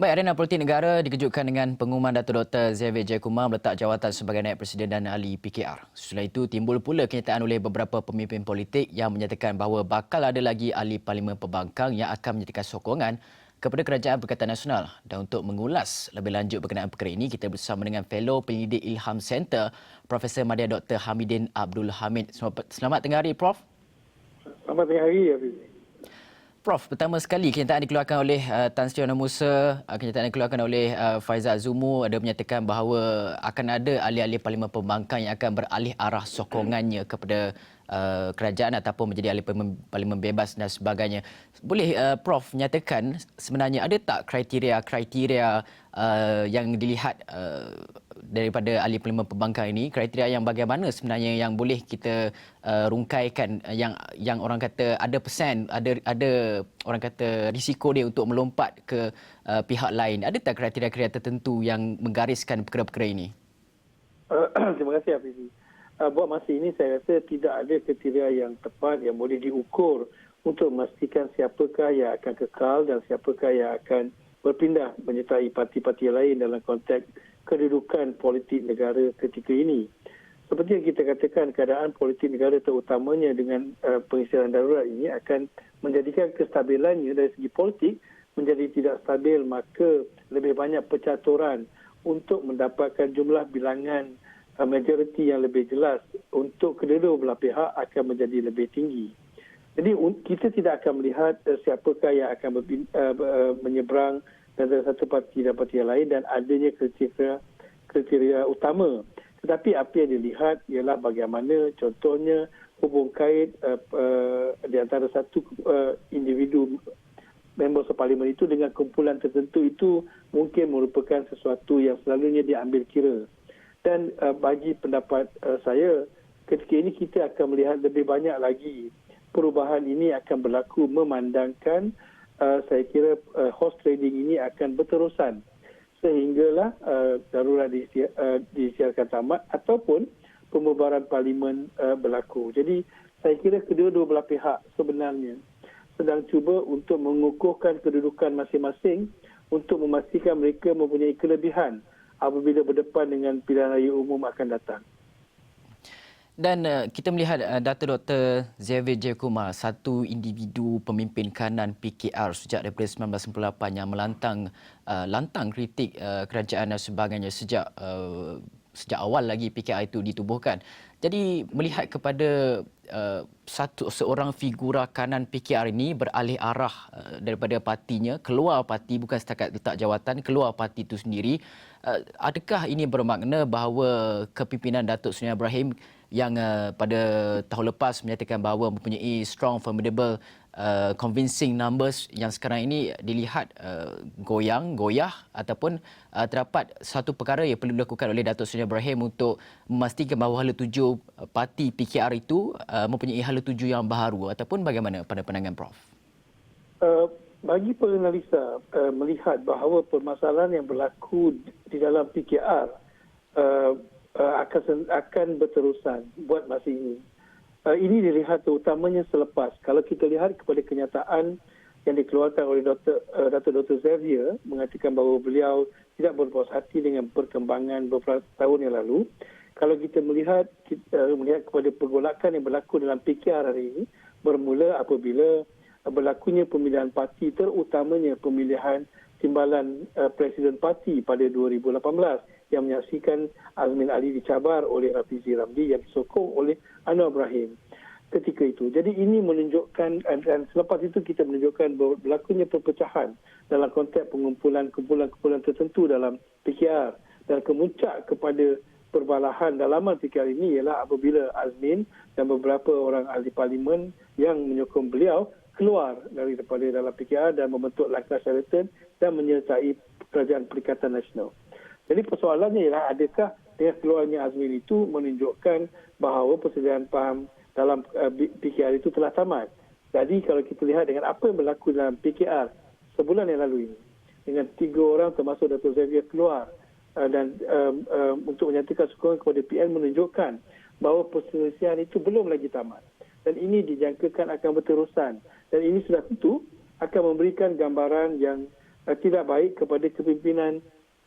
Baik, Arena Politik Negara dikejutkan dengan pengumuman Datuk Dr. Xavier Jayakumar meletak jawatan sebagai Naib Presiden dan ahli PKR. Sesudah itu, timbul pula kenyataan oleh beberapa pemimpin politik yang menyatakan bahawa bakal ada lagi ahli Parlimen Pembangkang yang akan menyatakan sokongan kepada Kerajaan Perikatan Nasional. Dan untuk mengulas lebih lanjut berkenaan perkara ini, kita bersama dengan Fellow Penyelidik Ilham Center, Profesor Madya Dr. Hamidin Abdul Hamid. Selamat tengah hari, Prof. Selamat tengah hari, Hafiz. Prof, pertama sekali kenyataan dikeluarkan oleh Tan Sri Amno Musa, kenyataan dikeluarkan oleh Faizal Azumu ada menyatakan bahawa akan ada ahli-ahli Parlimen Pembangkang yang akan beralih arah sokongannya kepada kerajaan ataupun menjadi ahli Parlimen Bebas dan sebagainya. Boleh Prof nyatakan sebenarnya ada tak kriteria-kriteria yang dilihat daripada ahli Parlimen Pembangkang ini, kriteria yang bagaimana sebenarnya yang boleh kita rungkaikan yang orang kata ada persen, ada orang kata risiko dia untuk melompat ke pihak lain. Ada tak kriteria-kriteria tertentu yang menggariskan perkara-perkara ini? Terima kasih, Hafiz. Buat masa ini saya rasa tidak ada kriteria yang tepat yang boleh diukur untuk memastikan siapakah yang akan kekal dan siapakah yang akan berpindah menyertai parti-parti lain dalam konteks kedudukan politik negara ketika ini. Seperti yang kita katakan, keadaan politik negara terutamanya dengan pengisytiharan darurat ini akan menjadikan kestabilannya dari segi politik menjadi tidak stabil, maka lebih banyak percaturan untuk mendapatkan jumlah bilangan majoriti yang lebih jelas untuk kedua belah pihak akan menjadi lebih tinggi. Jadi kita tidak akan melihat siapakah yang akan menyeberang dari satu parti dan parti yang lain dan adanya kriteria utama. Tetapi apa yang dilihat ialah bagaimana contohnya hubung kait di antara satu individu member parlimen itu dengan kumpulan tertentu itu mungkin merupakan sesuatu yang selalunya diambil kira. Dan bagi pendapat saya, ketika ini kita akan melihat lebih banyak lagi perubahan ini akan berlaku memandangkan saya kira horse trading ini akan berterusan sehinggalah darurat disiarkan tamat ataupun pembubaran parlimen berlaku. Jadi saya kira kedua-dua belah pihak sebenarnya sedang cuba untuk mengukuhkan kedudukan masing-masing untuk memastikan mereka mempunyai kelebihan apabila berdepan dengan pilihan raya umum akan datang. Dan kita melihat Datuk Dr. Xavier Jayakumar, satu individu pemimpin kanan PKR sejak daripada 1998 yang lantang kritik kerajaan dan sebagainya sejak awal lagi PKR itu ditubuhkan. Jadi melihat kepada seorang figura kanan PKR ini beralih arah daripada partinya, keluar parti, bukan setakat letak jawatan, keluar parti itu sendiri, adakah ini bermakna bahawa kepimpinan Datuk Seri Ibrahim yang pada tahun lepas menyatakan bahawa mempunyai strong, formidable, convincing numbers yang sekarang ini dilihat goyah ataupun terdapat satu perkara yang perlu dilakukan oleh Datuk Seri Ibrahim untuk memastikan bahawa hala tuju parti PKR itu mempunyai hala tuju yang baharu ataupun bagaimana pada pandangan Prof? Bagi penganalisa melihat bahawa permasalahan yang berlaku di dalam PKR akan berterusan buat masa ini. Ini dilihat terutamanya selepas. Kalau kita lihat kepada kenyataan yang dikeluarkan oleh Datuk Dr. Xavier mengatakan bahawa beliau tidak berpuas hati dengan perkembangan beberapa tahun yang lalu. Kalau kita melihat kepada pergolakan yang berlaku dalam PKR hari ini, bermula apabila berlakunya pemilihan parti, terutamanya pemilihan timbalan Presiden Parti pada 2018 yang menyaksikan Azmin Ali dicabar oleh Rafizi Ramli yang disokong oleh Anwar Ibrahim ketika itu. Jadi ini menunjukkan dan selepas itu kita menunjukkan bahawa berlakunya perpecahan dalam konteks kumpulan-kumpulan tertentu dalam PKR dan kemuncak kepada perbalahan dalaman PKR ini ialah apabila Azmin dan beberapa orang ahli parlimen yang menyokong beliau keluar daripada dalam PKR dan membentuk Langkah Syariatan dan menyertai Kerajaan Perikatan Nasional. Jadi persoalannya ialah adakah dengan keluarnya Azmin itu menunjukkan bahawa persediaan faham dalam PKR itu telah tamat. Jadi kalau kita lihat dengan apa yang berlaku dalam PKR sebulan yang lalu ini, dengan 3 orang termasuk Datuk Xavier keluar dan untuk menyatakan sokongan kepada PN menunjukkan bahawa perselisihan itu belum lagi tamat. Dan ini dijangkakan akan berterusan. Dan ini sudah tentu akan memberikan gambaran yang tidak baik kepada kepimpinan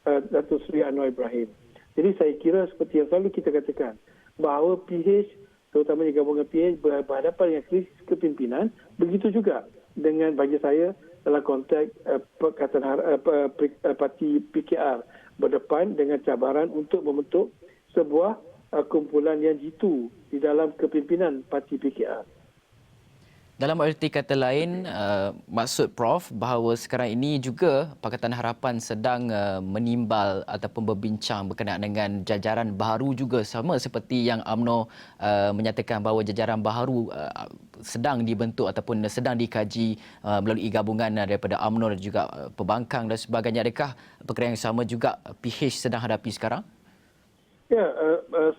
Datuk Seri Anwar Ibrahim. Jadi saya kira seperti yang selalu kita katakan, bahawa PH, terutamanya gabungan PH, berhadapan dengan krisis kepimpinan, begitu juga dengan bagi saya dalam konteks parti PKR berdepan dengan cabaran untuk membentuk sebuah kumpulan yang jitu di dalam kepimpinan parti PKR. Dalam erti kata lain, maksud Prof bahawa sekarang ini juga Pakatan Harapan sedang menimbal ataupun berbincang berkenaan dengan jajaran baharu juga, sama seperti yang UMNO menyatakan bahawa jajaran baharu sedang dibentuk ataupun sedang dikaji melalui gabungan daripada UMNO dan juga pembangkang dan sebagainya. Adakah perkara yang sama juga PH sedang hadapi sekarang? Ya,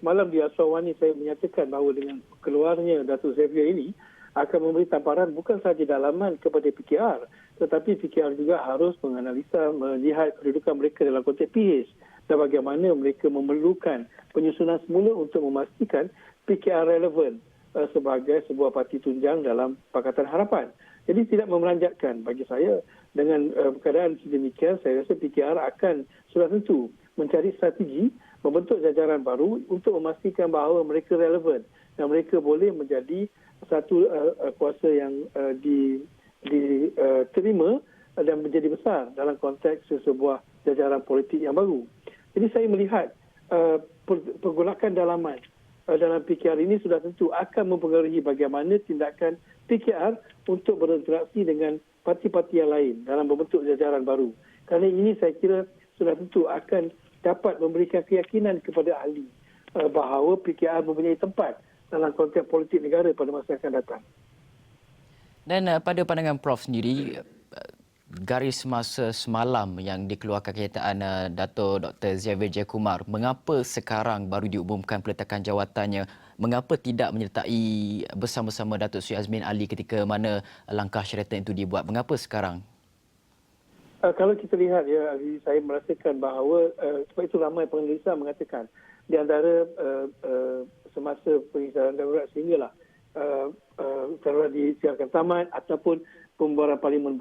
semalam di Aswani saya menyatakan bahawa dengan keluarnya Datuk Xavier ini akan memberi tamparan bukan sahaja dalaman kepada PKR, tetapi PKR juga harus menganalisa, melihat kedudukan mereka dalam konteks PH dan bagaimana mereka memerlukan penyusunan semula untuk memastikan PKR relevan sebagai sebuah parti tunjang dalam Pakatan Harapan. Jadi tidak memeranjatkan bagi saya dengan keadaan sedemikian, saya rasa PKR akan sudah tentu mencari strategi membentuk jajaran baru untuk memastikan bahawa mereka relevan dan mereka boleh menjadi satu kuasa yang diterima dan menjadi besar dalam konteks sebuah jajaran politik yang baru. Jadi saya melihat pergolakan dalaman dalam PKR ini sudah tentu akan mempengaruhi bagaimana tindakan PKR untuk berinteraksi dengan parti-parti yang lain dalam membentuk jajaran baru. Kerana ini saya kira sudah tentu akan dapat memberikan keyakinan kepada ahli bahawa PKR mempunyai tempat dalam konteks politik negara pada masa akan datang. Dan pada pandangan Prof sendiri, garis masa semalam yang dikeluarkan kenyataan Dato' Dr. Xavier Jayakumar, mengapa sekarang baru diumumkan peletakan jawatannya? Mengapa tidak menyertai bersama-sama Datuk Seri Azmin Ali ketika mana langkah syaratan itu dibuat? Mengapa sekarang? Kalau kita lihat, ya, saya merasakan bahawa sebab itu ramai penganalisa mengatakan di antara semasa pengisaran darurat sehinggalah darurat disiarkan tamat ataupun pembubaran parlimen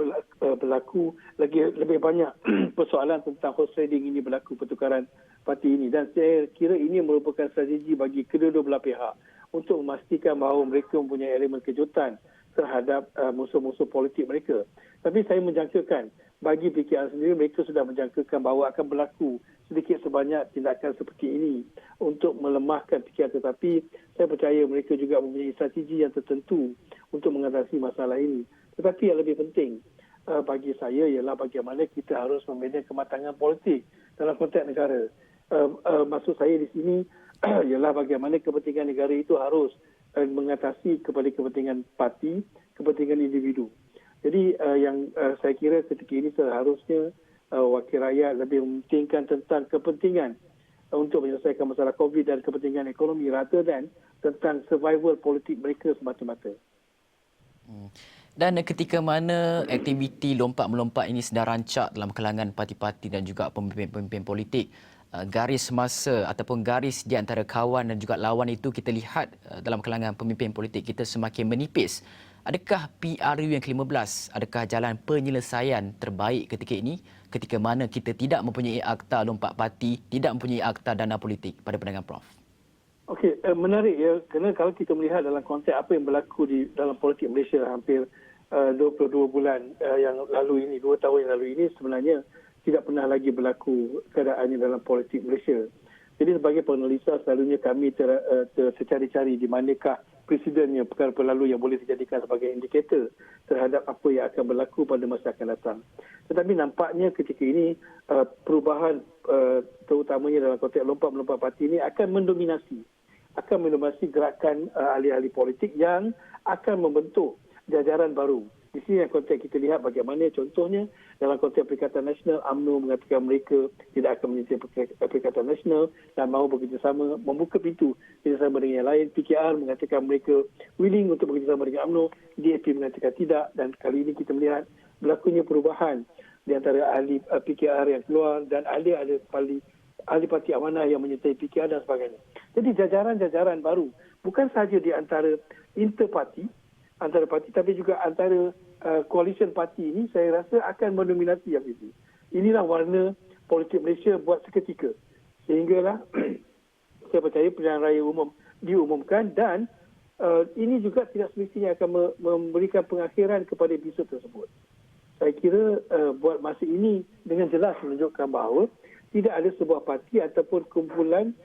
berlaku, lebih banyak persoalan tentang horse trading ini berlaku, pertukaran parti ini, dan saya kira ini merupakan strategi bagi kedua-dua belah pihak untuk memastikan bahawa mereka mempunyai elemen kejutan terhadap musuh-musuh politik mereka. Tapi saya menjangkakan bagi PKR sendiri, mereka sudah menjangkakan bahawa akan berlaku sedikit sebanyak tindakan seperti ini untuk melemahkan PKR, tetapi saya percaya mereka juga mempunyai strategi yang tertentu untuk mengatasi masalah ini. Tetapi yang lebih penting bagi saya ialah bagaimana kita harus membina kematangan politik dalam konteks negara. Maksud saya di sini ialah bagaimana kepentingan negara itu harus mengatasi kepada kepentingan parti, kepentingan individu. Jadi yang saya kira ketika ini seharusnya wakil rakyat lebih mementingkan tentang kepentingan untuk menyelesaikan masalah COVID dan kepentingan ekonomi rather than tentang survival politik mereka semata-mata. Dan ketika mana aktiviti lompat-melompat ini sedang rancak dalam kalangan parti-parti dan juga pemimpin-pemimpin politik, garis masa ataupun garis di antara kawan dan juga lawan itu kita lihat dalam kalangan pemimpin politik kita semakin menipis. Adakah PRU yang ke-15, adakah jalan penyelesaian terbaik ketika ini, ketika mana kita tidak mempunyai akta lompat parti, tidak mempunyai akta dana politik, pada pandangan Prof? Okey, menarik ya, kerana kalau kita melihat dalam konteks apa yang berlaku di dalam politik Malaysia hampir 22 bulan yang lalu ini, 2 tahun yang lalu ini, sebenarnya tidak pernah lagi berlaku keadaannya dalam politik Malaysia. Jadi sebagai penganalisa, selalunya kami tercari-cari di manakah presidennya, perkara-perkara lalu yang boleh dijadikan sebagai indikator terhadap apa yang akan berlaku pada masa akan datang. Tetapi nampaknya ketika ini perubahan terutamanya dalam konteks lompat-melompat parti ini akan mendominasi gerakan ahli-ahli politik yang akan membentuk jajaran baru. Di sini yang konteks kita lihat bagaimana contohnya dalam konteks Perikatan Nasional, UMNO mengatakan mereka tidak akan menyertai Perikatan Nasional dan mahu bekerjasama, membuka pintu kerjasama dengan yang lain. PKR mengatakan mereka willing untuk bekerjasama dengan UMNO, DAP mengatakan tidak, dan kali ini kita melihat berlakunya perubahan di antara ahli PKR yang keluar dan ahli parti amanah yang menyertai PKR dan sebagainya. Jadi jajaran-jajaran baru bukan sahaja di antara interparti, antara parti, tapi juga antara coalition parti ini saya rasa akan mendominasi Hafizi. Inilah warna politik Malaysia buat seketika. Sehinggalah saya percaya pilihan raya umum diumumkan dan ini juga tidak semestinya akan memberikan pengakhiran kepada episod tersebut. Saya kira buat masa ini dengan jelas menunjukkan bahawa tidak ada sebuah parti ataupun kumpulan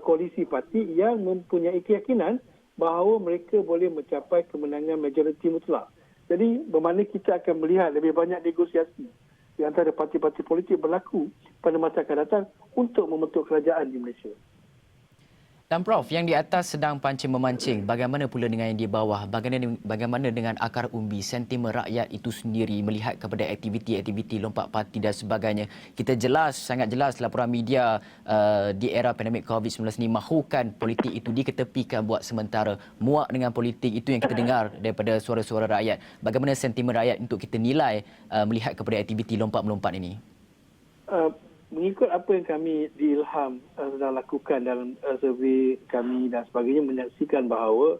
koalisi parti yang mempunyai keyakinan bahawa mereka boleh mencapai kemenangan majoriti mutlak. Jadi bermakna kita akan melihat lebih banyak negosiasi di antara parti-parti politik berlaku pada masa akan datang untuk membentuk kerajaan di Malaysia. Dan Prof, yang di atas sedang pancing-memancing. Bagaimana pula dengan yang di bawah? Bagaimana dengan akar umbi, sentimen rakyat itu sendiri melihat kepada aktiviti-aktiviti lompat parti dan sebagainya? Kita sangat jelas laporan media di era pandemik COVID-19 ini mahukan politik itu diketepikan buat sementara. Muak dengan politik itu yang kita dengar daripada suara-suara rakyat. Bagaimana sentimen rakyat untuk kita nilai melihat kepada aktiviti lompat-melompat ini? Mengikut apa yang kami di Ilham sedang lakukan dalam survey kami dan sebagainya, menyaksikan bahawa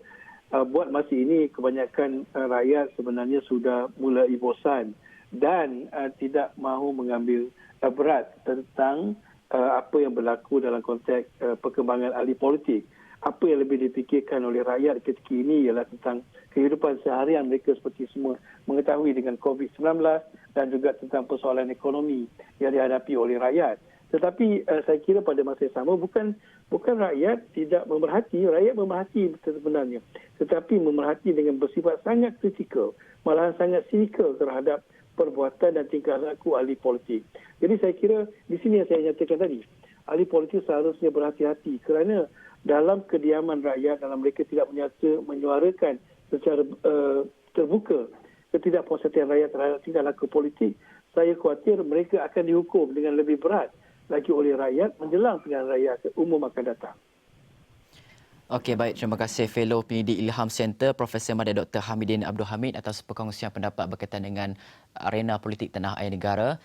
buat masa ini kebanyakan rakyat sebenarnya sudah mulai bosan dan tidak mahu mengambil berat tentang apa yang berlaku dalam konteks perkembangan ahli politik. Apa yang lebih dipikirkan oleh rakyat ketika ini ialah tentang kehidupan seharian mereka seperti semua mengetahui dengan COVID-19 dan juga tentang persoalan ekonomi yang dihadapi oleh rakyat. Tetapi saya kira pada masa yang sama bukan rakyat tidak memerhati, rakyat memerhati sebenarnya. Tetapi memerhati dengan bersifat sangat kritikal, malahan sangat sinikal terhadap perbuatan dan tingkah laku ahli politik. Jadi saya kira di sini yang saya nyatakan tadi, ahli politik seharusnya berhati-hati kerana dalam kediaman rakyat, dalam mereka tidak menyuarakan secara terbuka ketidakpuasan rakyat terhadap tingkah laku politik, saya khawatir mereka akan dihukum dengan lebih berat lagi oleh rakyat menjelang pilihan raya umum akan datang. Okey, baik. Terima kasih Fellow Pendidik Ilham Center Profesor Madya Dr. Hamidin Abdul Hamid atas perkongsian pendapat berkaitan dengan arena politik tanah air negara.